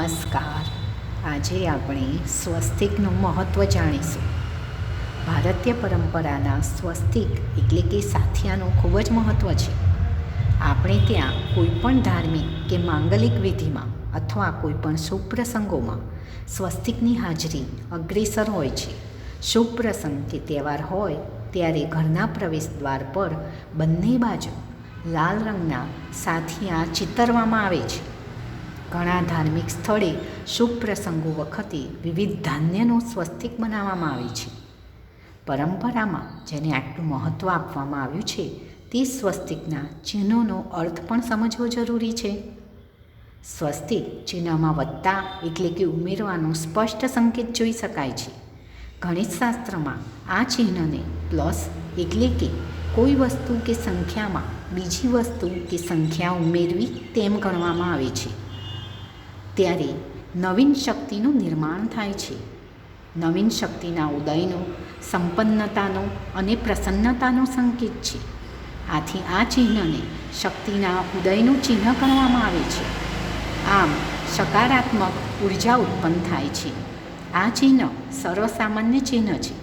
નમસ્કાર. આજે આપણે સ્વસ્તિકનું મહત્ત્વ જાણીશું. ભારતીય પરંપરાના સ્વસ્તિક એટલે કે સાથિયાનું ખૂબ જ મહત્ત્વ છે. આપણે ત્યાં કોઈપણ ધાર્મિક કે માંગલિક વિધિમાં અથવા કોઈપણ શુભ પ્રસંગોમાં સ્વસ્તિકની હાજરી અગ્રેસર હોય છે. શુભ પ્રસંગ કે તહેવાર હોય ત્યારે ઘરના પ્રવેશ દ્વાર પર બંને બાજુ લાલ રંગના સાથિયા ચિતરવામાં આવે છે. ઘણા ધાર્મિક સ્થળે શુભ પ્રસંગો વખતે વિવિધ ધાન્યનો સ્વસ્તિક બનાવવામાં આવે છે. પરંપરામાં જેને આટલું મહત્ત્વ આપવામાં આવ્યું છે તે સ્વસ્તિકના ચિહ્નોનો અર્થ પણ સમજવો જરૂરી છે. સ્વસ્તિક ચિહ્નમાં વત્તા એટલે કે ઉમેરવાનો સ્પષ્ટ સંકેત જોઈ શકાય છે. ગણિતશાસ્ત્રમાં આ ચિહ્નને પ્લસ એટલે કે કોઈ વસ્તુ કે સંખ્યામાં બીજી વસ્તુ કે સંખ્યા ઉમેરવી તેમ ગણવામાં આવે છે. ત્યારે નવીન શક્તિનું નિર્માણ થાય છે. નવીન શક્તિના ઉદયનો, સંપન્નતાનો અને પ્રસન્નતાનો સંકેત છે. આથી આ ચિહ્નને શક્તિના ઉદયનું ચિહ્ન ગણવામાં આવે છે. આમ સકારાત્મક ઉર્જા ઉત્પન્ન થાય છે. આ ચિહ્ન સર્વસામાન્ય ચિહ્ન છે,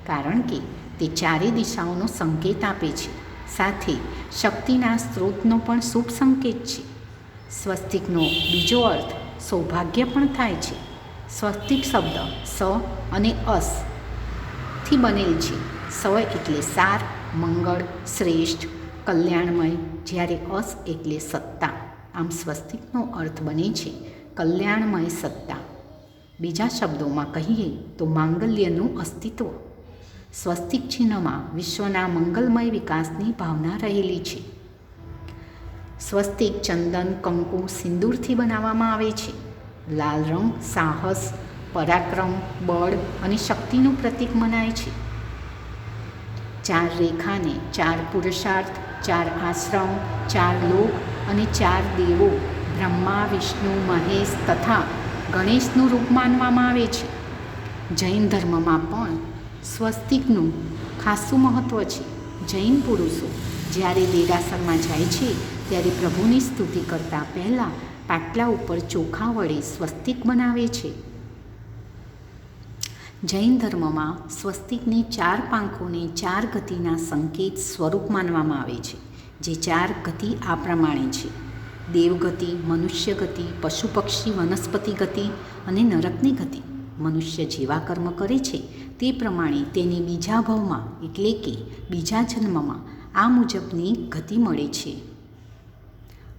કારણ કે તે ચારે દિશાઓનો સંકેત આપે છે. સાથે શક્તિના સ્ત્રોતનો પણ શુભ સંકેત છે. સ્વસ્તિકનો બીજો અર્થ સૌભાગ્ય પણ થાય છે. સ્વસ્તિક શબ્દ સ અને અસ થી બનેલ છે. સ એટલે સાર, મંગળ, શ્રેષ્ઠ, કલ્યાણમય, જ્યારે અસ એટલે સત્તા. આમ સ્વસ્તિકનો અર્થ બને છે કલ્યાણમય સત્તા. બીજા શબ્દોમાં કહીએ તો માંગલ્યનું અસ્તિત્વ. સ્વસ્તિક ચિહ્નમાં વિશ્વના મંગલમય વિકાસની ભાવના રહેલી છે. સ્વસ્તિક ચંદન, કંકુ, સિંદૂરથી બનાવવામાં આવે છે. લાલ રંગ સાહસ, પરાક્રમ, બળ અને શક્તિનું પ્રતીક મનાય છે. 4 રેખાને 4 પુરુષાર્થ, 4 આશ્રમ, 4 લોક અને 4 દેવો બ્રહ્મા, વિષ્ણુ, મહેશ તથા ગણેશનું રૂપ માનવામાં આવે છે. જૈન ધર્મમાં પણ સ્વસ્તિકનું ખાસું મહત્ત્વ છે. જૈન પુરુષો જ્યારે દેરાસરમાં જાય છે ત્યારે પ્રભુની સ્તુતિ કરતાં પહેલાં પાટલા ઉપર ચોખા વડે સ્વસ્તિક બનાવે છે. જૈન ધર્મમાં સ્વસ્તિકની 4 પાંખોને 4 ગતિના સંકેત સ્વરૂપ માનવામાં આવે છે. જે 4 ગતિ આ પ્રમાણે છે: દેવગતિ, મનુષ્ય ગતિ, પશુ પક્ષી વનસ્પતિ ગતિ અને નરકની ગતિ. મનુષ્ય જેવા કર્મ કરે છે તે પ્રમાણે તેને બીજા ભવમાં એટલે કે બીજા જન્મમાં આ મુજબની ગતિ મળે છે.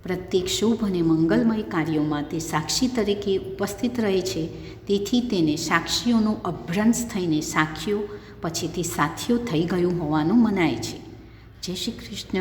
પ્રત્યેક શુભ અને મંગલમય કાર્યોમાં તે સાક્ષી તરીકે ઉપસ્થિત રહે છે. તેથી તેને સાક્ષીઓનો અભ્રંશ થઈને સાખીઓ, પછી તે સાથીઓ થઈ ગયું હોવાનું મનાય છે. જય શ્રી કૃષ્ણ.